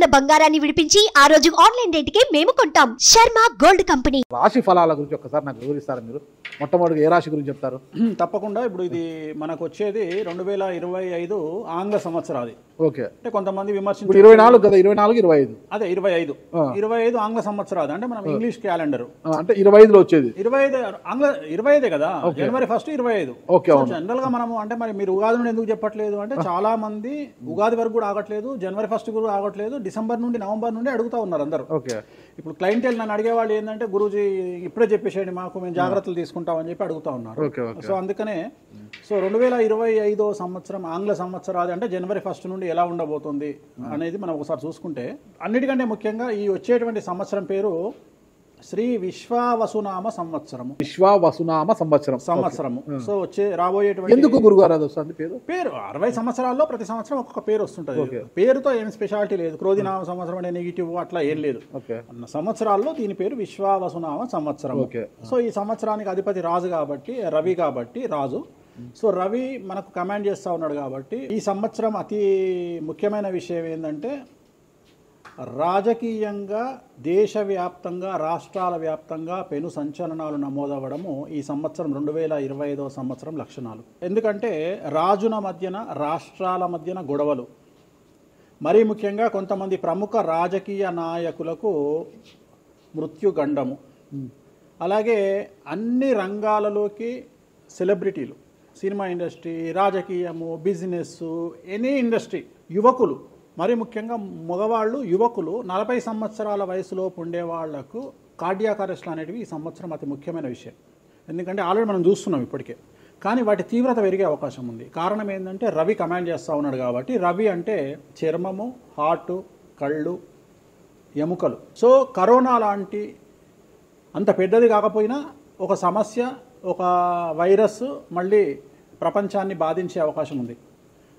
ఉన్న బంగారాన్ని విడిపించి ఆ రోజు ఆన్లైన్ రేటుకే మేము కొంటాం. Sharma gold company. రాశి ఫలాల గురించి ఒక్కసారి నాకు వివరిస్తారా మీరు? మొట్టమొదటిగా ఏ రాశి గురించి చెప్తారు? తప్పకుండా. ఇప్పుడు ఇది మనకు వచ్చేది 2025 ఆంగ్ల సంవత్సరాది. ఓకే. అంటే కొంతమంది విమర్శించారు 24 కదా, 24 25 అదే 25 ఆంగ్ల సంవత్సరాది. అంటే మనం ఇంగ్లీష్ క్యాలెండర్ అంటే 25లో వచ్చేది 25 ఆంగ్ల 25 కదా, జనవరి 1 25. ఓకే. జనరల్ గా మనము అంటే మరి మీరు ఉగాది నుండి ఎందుకు చెప్పట్లేదు అంటే చాలా మంది ఉగాది వరకు కూడా ఆగట్లేదు, జనవరి 1 కూడా ఆగట్లేదు, డిసెంబర్ నుండి నవంబర్ నుండి అడుగుతా ఉన్నారు అందరూ. ఓకే. ఇప్పుడు క్లయింటెల్ నన్ను అడిగేవాళ్ళు ఏంటంటే గురూజీ ఇప్పుడే చెప్పేసేయండి మాకు, మేము జాగ్రత్తలు తీసుకుంటామని చెప్పి అడుగుతా ఉన్నారు. సో అందుకనే 2025 సంవత్సరం ఆంగ్ల సంవత్సరాది అంటే జనవరి 1 నుండి ఎలా ఉండబోతుంది అనేది మనం ఒకసారి చూసుకుంటే, అన్నిటికంటే ముఖ్యంగా ఈ వచ్చేటువంటి సంవత్సరం పేరు శ్రీ విశ్వావసునామ సంవత్సరము. విశ్వావసునామ సంవత్సరము. సో రాబోయేటువంటి ఎందుకు గురుగారు అది వస్తుంది పేరు 60 సంవత్సరాల్లో ప్రతి సంవత్సరం ఒక్కొక్క పేరు వస్తుంటది. పేరుతో ఏం స్పెషాలిటీ లేదు. క్రోధినామ సంవత్సరం అనే నెగిటివ్ అట్లా ఏం లేదు. సంవత్సరాల్లో దీని పేరు విశ్వావసునామ సంవత్సరం. సో ఈ సంవత్సరానికి అధిపతి రాజు కాబట్టి, రవి కాబట్టి రాజు. సో రవి మనకు కమాండ్ చేస్తా ఉన్నాడు కాబట్టి ఈ సంవత్సరం అతి ముఖ్యమైన విషయం ఏంటంటే రాజకీయంగా దేశవ్యాప్తంగా రాష్ట్రాల వ్యాప్తంగా పెను సంచలనాలు నమోదవ్వడము ఈ సంవత్సరం 2025 సంవత్సరం లక్షణాలు. ఎందుకంటే రాజుల మధ్యన రాష్ట్రాల మధ్యన గొడవలు, మరీ ముఖ్యంగా కొంతమంది ప్రముఖ రాజకీయ నాయకులకు మృత్యుగండము, అలాగే అన్ని రంగాలలోకి సెలబ్రిటీలు, సినిమా ఇండస్ట్రీ, రాజకీయము, బిజినెస్, ఎనీ ఇండస్ట్రీ, యువకులు, మరి ముఖ్యంగా మగవాళ్ళు యువకులు 40 సంవత్సరాల వయసులోపు ఉండే వాళ్లకు కార్డియాక్ అరెస్ట్లు అనేటివి ఈ సంవత్సరం అతి ముఖ్యమైన విషయం. ఎందుకంటే ఆల్రెడీ మనం చూస్తున్నాం ఇప్పటికే, కానీ వాటి తీవ్రత పెరిగే అవకాశం ఉంది. కారణం ఏంటంటే రవి కమాండ్ చేస్తూ ఉన్నాడు కాబట్టి. రవి అంటే చర్మము, హార్ట్, కళ్ళు, ఎముకలు. సో కరోనా లాంటి అంత పెద్దది కాకపోయినా ఒక సమస్య, ఒక వైరస్ మళ్ళీ ప్రపంచాన్ని బాధించే అవకాశం ఉంది.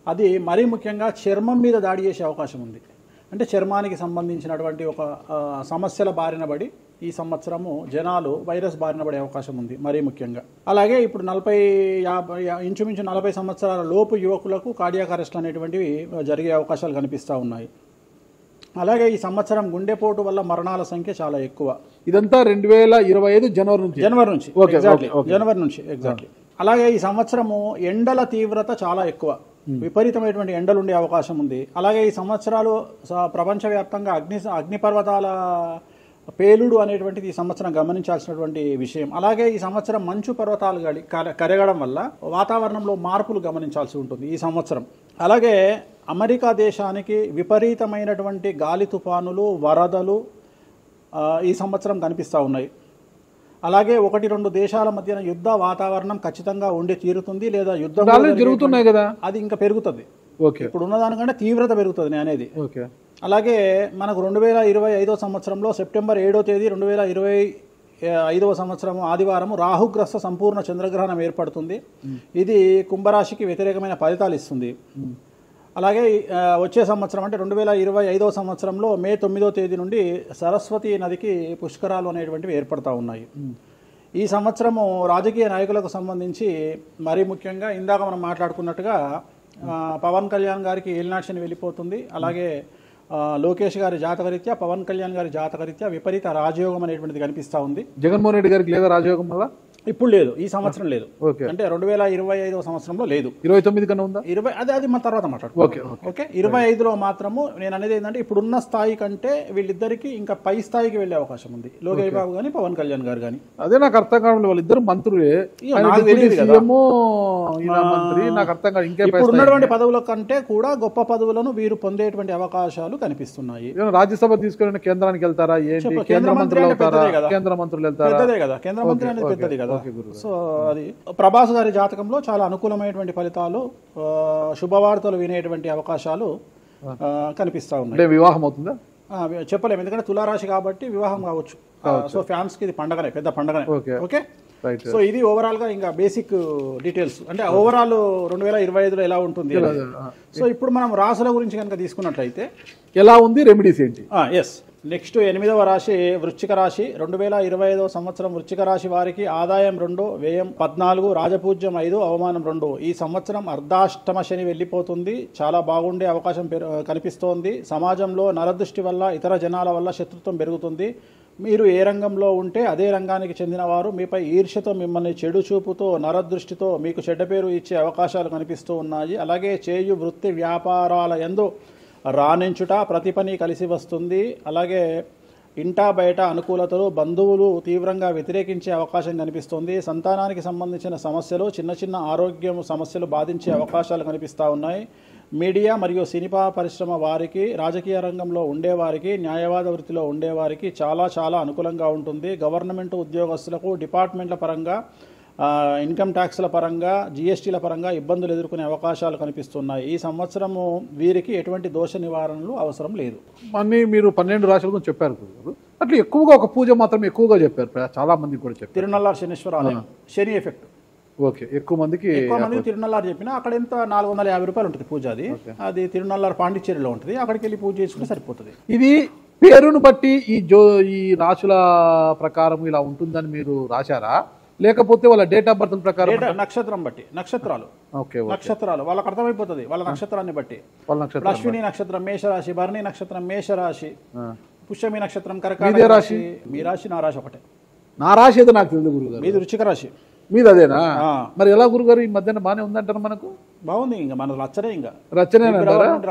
అది మరీ ముఖ్యంగా చర్మం మీద దాడి చేసే అవకాశం ఉంది. అంటే చర్మానికి సంబంధించినటువంటి ఒక సమస్యల బారిన పడి ఈ సంవత్సరము జనాలు వైరస్ బారిన పడే అవకాశం ఉంది మరీ ముఖ్యంగా. అలాగే ఇప్పుడు 40-50 ఇంచుమించు 40 సంవత్సరాల లోపు యువకులకు కార్డియాక్ అరెస్ట్లు అనేటువంటివి జరిగే అవకాశాలు కనిపిస్తూ ఉన్నాయి. అలాగే ఈ సంవత్సరం గుండెపోటు వల్ల మరణాల సంఖ్య చాలా ఎక్కువ. ఇదంతా 2025 జనవరి నుంచి ఎగ్జాక్ట్లీ. అలాగే ఈ సంవత్సరము ఎండల తీవ్రత చాలా ఎక్కువ, విపరీతమైనటువంటి ఎండలు ఉండే అవకాశం ఉంది. అలాగే ఈ సంవత్సరాలు ప్రపంచవ్యాప్తంగా అగ్నిపర్వతాల పేలుడు అనేటువంటిది ఈ సంవత్సరం గమనించాల్సినటువంటి విషయం. అలాగే ఈ సంవత్సరం మంచు పర్వతాలు కరగడం వల్ల వాతావరణంలో మార్పులు గమనించాల్సి ఉంటుంది ఈ సంవత్సరం. అలాగే అమెరికా దేశానికి విపరీతమైనటువంటి గాలి తుఫానులు, వరదలు ఈ సంవత్సరం కనిపిస్తూ ఉన్నాయి. అలాగే 1-2 దేశాల మధ్యన యుద్ధ వాతావరణం ఖచ్చితంగా ఉండి తీరుతుంది, లేదా యుద్ధం జరుగుతున్నాయి కదా, అది ఇంకా పెరుగుతుంది. ఇప్పుడు ఉన్నదానికంటే తీవ్రత పెరుగుతుంది అనేది. అలాగే మనకు 2025 సంవత్సరంలో సెప్టెంబర్ 7వ తేదీ 2025 సంవత్సరం ఆదివారం రాహుగ్రస్త సంపూర్ణ చంద్రగ్రహణం ఏర్పడుతుంది. ఇది కుంభరాశికి వ్యతిరేకమైన ఫలితాలు ఇస్తుంది. అలాగే వచ్చే సంవత్సరం అంటే 2025 సంవత్సరంలో మే 9వ తేదీ నుండి సరస్వతి నదికి పుష్కరాలు అనేటువంటివి ఏర్పడతా ఉన్నాయి. ఈ సంవత్సరము రాజకీయ నాయకులకు సంబంధించి మరీ ముఖ్యంగా ఇందాక మనం మాట్లాడుకున్నట్టుగా పవన్ కళ్యాణ్ గారికి ఏలినాటి వెళ్ళిపోతుంది. అలాగే లోకేష్ గారి జాతకరీత్యా, పవన్ కళ్యాణ్ గారి జాతకరీత్యా విపరీత రాజయోగం అనేటువంటిది కనిపిస్తూ ఉంది. జగన్మోహన్ రెడ్డి గారికి లేదా రాజయోగం వల్ల? ఇప్పుడు లేదు, ఈ సంవత్సరం లేదు. అంటే 2025 సంవత్సరంలో లేదు. 29 కన్నా ఉందా? అది మన తర్వాత మాట్లాడుకుంటాం. ఓకే. 25లో మాత్రము నేను అనేది ఏంటంటే ఇప్పుడున్న స్థాయి కంటే వీళ్ళిద్దరికి ఇంకా పై స్థాయికి వెళ్లే అవకాశం ఉంది, లోకేష్ బాబు గానీ పవన్ కళ్యాణ్ గారు కానీ. అదే నాకు అర్థం కావడం, వాళ్ళిద్దరు మంత్రులే, నాకు అర్థం కాదు. ఇంకా ఇప్పుడు ఉన్నటువంటి పదవుల కంటే కూడా గొప్ప పదవులను వీరు పొందేటువంటి అవకాశాలు కనిపిస్తున్నాయి. రాజ్యసభ తీసుకుని కేంద్రానికి వెళ్తారా? కేంద్ర మంత్రులు వెళ్తారా? కేంద్ర మంత్రులు వెళ్తారా? పెద్దదే కదా, కేంద్ర మంత్రి అనేది పెద్దది కదా. సో అది ప్రభాస్ గారి జాతకంలో చాలా అనుకూలమైనటువంటి ఫలితాలు, శుభవార్తలు వినేటువంటి అవకాశాలు కనిపిస్తా ఉన్నాయి. వివాహం అవుతుందా చెప్పలేము, ఎందుకంటే తులారాశి కాబట్టి వివాహం కావచ్చు. సో ఫ్యాన్స్ కి ఇది పండగనే, పెద్ద పండగనే. ఓకే. సో ఇది ఓవరాల్ గా ఇంకా బేసిక్ డీటెయిల్స్, అంటే ఓవరాల్ 2025లో ఎలా ఉంటుంది. సో ఇప్పుడు మనం రాసుల గురించి కనుక తీసుకున్నట్లయితే ఎలా ఉంది, రెమెడీస్ ఏంటి? ఎస్, నెక్స్ట్ 8వ రాశి వృశ్చిక రాశి. 2025 సంవత్సరం వృశ్చిక రాశి వారికి ఆదాయం 2, వ్యయం 14, రాజపూజ్యం 5, అవమానం 2. ఈ సంవత్సరం అర్ధాష్టమ శని వెళ్ళిపోతుంది. చాలా బాగుండే అవకాశం కనిపిస్తోంది. సమాజంలో నరదృష్టి వల్ల, ఇతర జనాల వల్ల శత్రుత్వం పెరుగుతుంది. మీరు ఏ రంగంలో ఉంటే అదే రంగానికి చెందినవారు మీపై ఈర్ష్యతో, మిమ్మల్ని చెడు చూపుతో, నరదృష్టితో మీకు చెడ్డ పేరు ఇచ్చే అవకాశాలు కనిపిస్తూ ఉన్నాయి. అలాగే చేయు వృత్తి వ్యాపారాల యందు రాణించుట, ప్రతి పని కలిసి వస్తుంది. అలాగే ఇంటా బయట అనుకూలతలు, బంధువులు తీవ్రంగా వ్యతిరేకించే అవకాశం కనిపిస్తుంది. సంతానానికి సంబంధించిన సమస్యలు, చిన్న చిన్న ఆరోగ్యం సమస్యలు బాధించే అవకాశాలు కనిపిస్తూ ఉన్నాయి. మీడియా మరియు సినిమా పరిశ్రమ వారికి, రాజకీయ రంగంలో ఉండేవారికి, న్యాయవాద వృత్తిలో ఉండేవారికి చాలా చాలా అనుకూలంగా ఉంటుంది. గవర్నమెంట్ ఉద్యోగస్తులకు డిపార్ట్మెంట్ల పరంగా, ఇన్కమ్ ట్యాక్స్ల పరంగా, జిఎస్టీల పరంగా ఇబ్బందులు ఎదుర్కొనే అవకాశాలు కనిపిస్తున్నాయి. ఈ సంవత్సరము వీరికి ఎటువంటి దోష నివారణలు అవసరం లేదు. అన్నీ మీరు 12 రాశుల గురించి చెప్పారు గురుగారు. అట్లా ఎక్కువగా ఒక పూజ మాత్రం ఎక్కువగా చెప్పారు, చాలా మంది కూడా చెప్పారు. తిరునల్లార్ శనీశ్వర ఆలయం, శని ఎఫెక్ట్. ఓకే, ఎక్కువ మందికి తిరునల్లార్ చెప్పినా అక్కడ ఎంత 450 రూపాయలు ఉంటుంది పూజ. అది తిరునల్లార్ పాండిచ్చేరిలో ఉంటుంది. అక్కడికి వెళ్ళి పూజ చేసుకుంటే సరిపోతుంది. ఇది పేరును బట్టి ఈ రాశుల ప్రకారం ఇలా ఉంటుందని మీరు రాశారా, లేకపోతే వాళ్ళ డేట్ ఆఫ్ బర్త్ ప్రకారం? నక్షత్రం బట్టి, నక్షత్రాలు. ఓకే, నక్షత్రాలు వాళ్ళకి అర్థమైపోతుంది. వాళ్ళ నక్షత్రాన్ని బట్టి. అశ్విని నక్షత్రం మేషరాశి, భరణి నక్షత్రం మేషరాశి, పుష్యమి నక్షత్రం కర్కాటక రాశి. మీ రాశి నా రాశి ఒకటే. నా రాశి ఏదో నాకు తెలియదు గురుగారు. మీది వృశ్చిక రాశి. మీది అదేనా? మరి ఎలా గురుగారు ఈ మధ్యన బాగానే ఉందంటారు? మనకు బాగుంది. ఇంకా మన రచనే, ఇంకా రచనే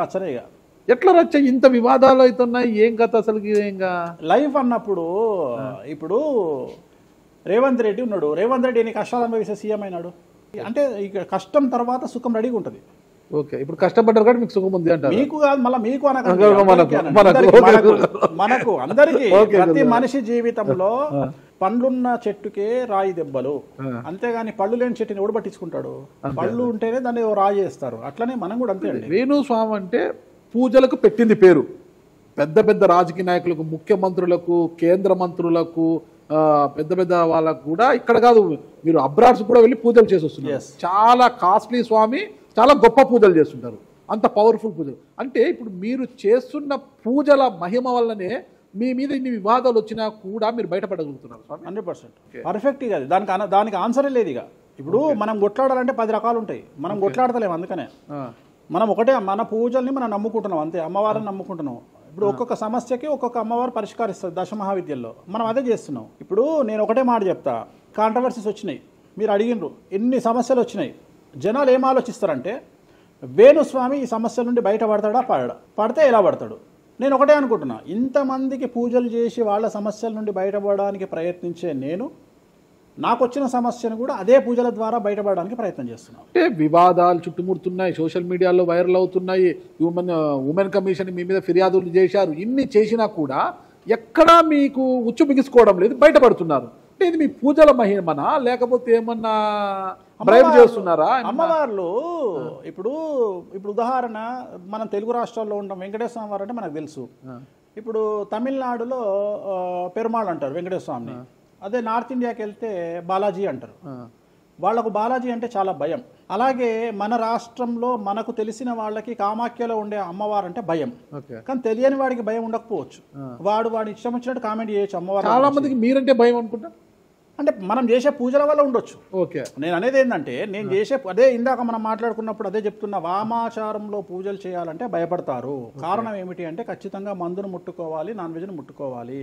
రచనే. ఇక ఎట్లా రచ్చ? ఇంత వివాదాలు అవుతున్నాయి, ఏం కథ అసలు? ఇంకా లైఫ్ అన్నప్పుడు ఇప్పుడు రేవంత్ రెడ్డి ఉన్నాడు. రేవంత్ రెడ్డి ఎన్ని కష్టాలు అనుభవిస్తే సీఎం అయినాడు అంటే ఇక కష్టం తర్వాత సుఖం రెడీగా ఉంటుంది. ఓకే, ఇప్పుడు కష్టపడ్డారు కాబట్టి మీకు సుఖం ఉంది అంటారు. మీకు కాదు, మళ్ళీ మీకు మనకు అందరికీ. ప్రతి మనిషి జీవితంలో పండ్లున్న చెట్టుకే రాయి దెబ్బలు, అంతేగాని పళ్ళు లేని చెట్టుని ఎవడు పట్టించుకుంటాడు? పళ్ళు ఉంటేనే దాన్ని రాయి చేస్తారు. అట్లనే మనం కూడా అంతే అండి. వేణుస్వామి అంటే పూజలకు పెట్టింది పేరు. పెద్ద పెద్ద రాజకీయ నాయకులకు, ముఖ్యమంత్రులకు, కేంద్ర మంత్రులకు, పెద్ద పెద్ద వాళ్ళకు కూడా, ఇక్కడ కాదు మీరు అబ్రాడ్స్ కూడా వెళ్ళి పూజలు చేసి వస్తున్నారు. చాలా కాస్ట్లీ స్వామి, చాలా గొప్ప పూజలు చేస్తుంటారు, అంత పవర్ఫుల్ పూజలు. అంటే ఇప్పుడు మీరు చేస్తున్న పూజల మహిమ వల్లనే మీ మీద ఇన్ని వివాదాలు వచ్చినా కూడా మీరు బయటపడగలుగుతున్నారు. 100% పర్ఫెక్ట్. ఇక దానికి ఆన్సరే లేదు. ఇక ఇప్పుడు మనం కొట్లాడాలంటే 10 రకాలు ఉంటాయి. మనం కొట్లాడతలేము. అందుకనే మనం ఒకటే, మన పూజల్ని మనం నమ్ముకుంటున్నాం అంతే, అమ్మవారిని నమ్ముకుంటున్నాం. ఇప్పుడు ఒక్కొక్క సమస్యకి ఒక్కొక్క అమ్మవారు పరిష్కరిస్తుంది. దశమహావిద్యల్లో మనం అదే చేస్తున్నాం. ఇప్పుడు నేను ఒకటే మాట చెప్తా. కాంట్రవర్సీస్ వచ్చినాయి, మీరు అడిగినరు, ఎన్ని సమస్యలు వచ్చినాయి. జనాలు ఏం ఆలోచిస్తారంటే వేణుస్వామి ఈ సమస్యల నుండి బయటపడతాడా, పడితే ఎలా పడతాడు? నేను ఒకటే అనుకుంటున్నా, ఇంతమందికి పూజలు చేసి వాళ్ళ సమస్యల నుండి బయటపడడానికి ప్రయత్నించే నేను, నాకు వచ్చిన సమస్యను కూడా అదే పూజల ద్వారా బయటపడడానికి ప్రయత్నం చేస్తున్నాను. అంటే వివాదాలు చుట్టుముడుతున్నాయి, సోషల్ మీడియాలో వైరల్ అవుతున్నాయి. ఉమెన్ కమిషన్ మీ మీద ఫిర్యాదులు చేశారు. ఇన్ని చేసినా కూడా ఎక్కడా మీకు ఉచ్చు బిగుసుకోవడం లేదు, బయటపడుతున్నారు. అంటే ఇది మీ పూజల మహిమనా, లేకపోతే ఏమన్నా బ్రైబ్ చేస్తున్నారా? అమ్మవార్లు ఇప్పుడు ఉదాహరణ, మనం తెలుగు రాష్ట్రాల్లో ఉంటాం. వెంకటేశ్వర స్వామి వారు అంటే మనకు తెలుసు. ఇప్పుడు తమిళనాడులో పెరుమాళ్ అంటారు వెంకటేశ్వర స్వామిని. అదే నార్త్ ఇండియాకి వెళ్తే బాలాజీ అంటారు. వాళ్లకు బాలాజీ అంటే చాలా భయం. అలాగే మన రాష్ట్రంలో మనకు తెలిసిన వాళ్ళకి కామాఖ్యలో ఉండే అమ్మవారు అంటే భయం. కానీ తెలియని వాడికి భయం ఉండకపోవచ్చు. వాడు ఇష్టం వచ్చినట్టు కామెంట్ చేయొచ్చు అమ్మవారు. చాలా మందికి మీరంటే భయం అనుకుంటా. అంటే మనం చేసే పూజల వల్ల ఉండొచ్చు. ఓకే, నేను అనేది ఏంటంటే, నేను చేసే అదే ఇందాక మనం మాట్లాడుకున్నప్పుడు అదే చెప్తున్నా, వామాచారంలో పూజలు చేయాలంటే భయపడతారు. కారణం ఏమిటి అంటే ఖచ్చితంగా మందును ముట్టుకోవాలి, నాన్ వెజ్ను ముట్టుకోవాలి.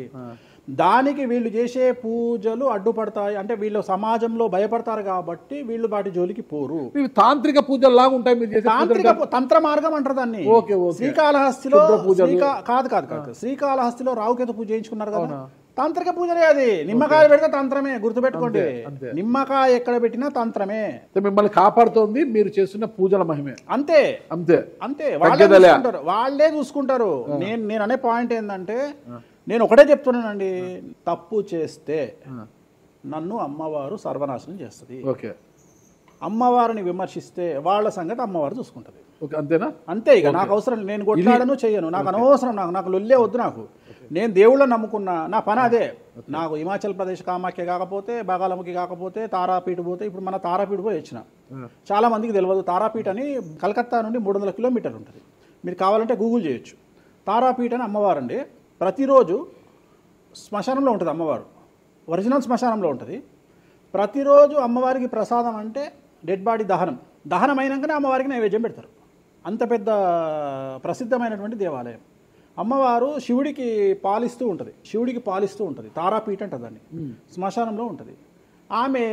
దానికి వీళ్ళు చేసే పూజలు అడ్డుపడతాయి. అంటే వీళ్ళు సమాజంలో భయపడతారు కాబట్టి వీళ్ళు వాటి జోలికి పోరు. తాంత్రిక పూజలు లాగా ఉంటాయి మీరు చేసే. తాంత్రిక తంత్ర మార్గం అంటారు దాన్ని. శ్రీకాళహస్తిలో కాదు శ్రీకాళహస్తిలో రావుకేతు పూజ చేయించుకున్నారు కదా, తాంత్రిక పూజలే అది. నిమ్మకాయ పెడితే తంత్రమే, గుర్తుపెట్టుకోండి. నిమ్మకాయ ఎక్కడ పెట్టినా తంత్రమే. మిమ్మల్ని కాపాడుతోంది మీరు చేస్తున్న పూజల మహిమే. అంతే అంతే అంతే, వాళ్ళే చూసుకుంటారు. నేను అనే పాయింట్ ఏంటంటే, నేను ఒకటే చెప్తున్నానండి, తప్పు చేస్తే నన్ను అమ్మవారు సర్వనాశనం చేస్తుంది. ఓకే, అమ్మవారిని విమర్శిస్తే వాళ్ళ సంగతి అమ్మవారు చూసుకుంటది. అంతేనా? అంతే. ఇక నాకు అవసరం, నేను కొట్లాడను, చెయ్యను, నాకు అనవసరం. నాకు లొల్లే వద్దు. నాకు, నేను దేవుళ్ళని నమ్ముకున్నా, నా పని అదే. నాకు హిమాచల్ ప్రదేశ్ కామాఖ్య కాకపోతే, బాగాలముఖి కాకపోతే, తారాపీఠ పోతే, ఇప్పుడు మన తారాపీఠ పోయి వచ్చిన. చాలా మందికి తెలియదు, తారాపీఠ అని కలకత్తా నుండి 300 కిలోమీటర్లు ఉంటుంది. మీరు కావాలంటే గూగుల్ చేయొచ్చు. తారాపీఠ అని అమ్మవారండి. ప్రతిరోజు శ్మశానంలో ఉంటుంది అమ్మవారు, ఒరిజినల్ శ్మశానంలో ఉంటుంది. ప్రతిరోజు అమ్మవారికి ప్రసాదం అంటే డెడ్ బాడీ దహనం అయినాకనే అమ్మవారికి నైవేద్యం పెడతారు. అంత పెద్ద ప్రసిద్ధమైనటువంటి దేవాలయం. అమ్మవారు శివుడికి పాలిస్తూ ఉంటుంది, తారాపీఠ అంటుంది దాన్ని, శ్మశానంలో ఉంటుంది. ఆమె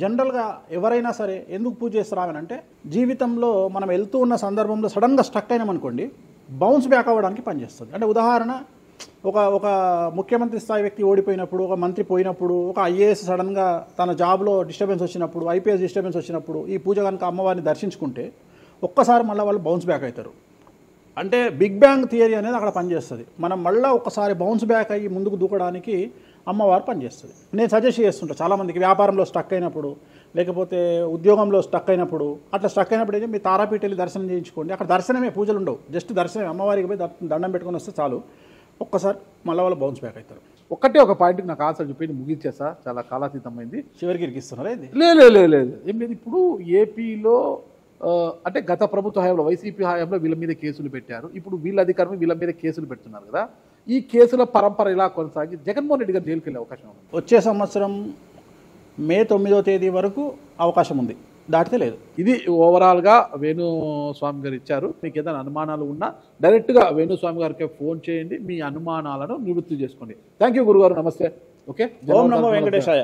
జనరల్గా ఎవరైనా సరే ఎందుకు పూజ చేస్తారు ఆమె అంటే, జీవితంలో మనం వెళ్తూ ఉన్న సందర్భంలో సడన్గా స్టక్ అయినామనుకోండి, బౌన్స్ బ్యాక్ అవ్వడానికి పనిచేస్తుంది. అంటే ఉదాహరణ, ఒక ముఖ్యమంత్రి స్థాయి వ్యక్తి ఓడిపోయినప్పుడు, ఒక మంత్రి పోయినప్పుడు, ఒక ఐఏఎస్ సడన్గా తన జాబ్లో డిస్టర్బెన్స్ వచ్చినప్పుడు, ఐపీఎస్ డిస్టర్బెన్స్ వచ్చినప్పుడు ఈ పూజ కనుక అమ్మవారిని దర్శించుకుంటే ఒక్కసారి మళ్ళీ వాళ్ళు బౌన్స్ బ్యాక్ అవుతారు. అంటే బిగ్ బ్యాంగ్ థియరీ అనేది అక్కడ పనిచేస్తుంది. మనం మళ్ళీ ఒకసారి బౌన్స్ బ్యాక్ అయ్యి ముందుకు దూకడానికి అమ్మవారు పనిచేస్తుంది. నేను సజెస్ట్ చేస్తుంటాను చాలామందికి, వ్యాపారంలో స్టక్ అయినప్పుడు, లేకపోతే ఉద్యోగంలో స్టక్ అయినప్పుడు, అట్లా స్టక్ అయినప్పుడు అయితే మీ తారాపీఠ వెళ్ళి దర్శనం చేయించుకోండి. అక్కడ దర్శనమే, పూజలు ఉండవు, జస్ట్ దర్శనమే. అమ్మవారికి పోయి దండం పెట్టుకొని వస్తే చాలు, ఒక్కసారి మళ్ళీ వాళ్ళు బౌన్స్ బ్యాక్ అవుతారు. ఒక్కటే ఒక పాయింట్కి నాకు ఆన్సర్ చెప్పి ముగించేసా, చాలా కాలాతీతమైంది. చివరికి ఇరికిస్తున్నారా ఇది? లేదు ఏం లేదు. ఇప్పుడు ఏపీలో అంటే గత ప్రభుత్వ హయాంలో, వైసీపీ హయాంలో వీళ్ళ మీద కేసులు పెట్టారు. ఇప్పుడు వీళ్ళ అధికారులు వీళ్ళ మీద కేసులు పెడుతున్నారు కదా. ఈ కేసుల పరంపర ఇలా కొనసాగి జగన్మోహన్ రెడ్డి గారు జైలుకి వెళ్ళే అవకాశం ఉంది. వచ్చే సంవత్సరం మే 9వ తేదీ వరకు అవకాశం ఉంది, దాటితే లేదు. ఇది ఓవరాల్గా వేణుస్వామి గారు ఇచ్చారు. మీకు ఏదైనా అనుమానాలు ఉన్నా డైరెక్ట్గా వేణుస్వామి గారికి ఫోన్ చేయండి, మీ అనుమానాలను నివృత్తి చేసుకోండి. థ్యాంక్ యూ గురుగారు, నమస్తే. ఓకే, ఓం నమో వెంకటేశాయ.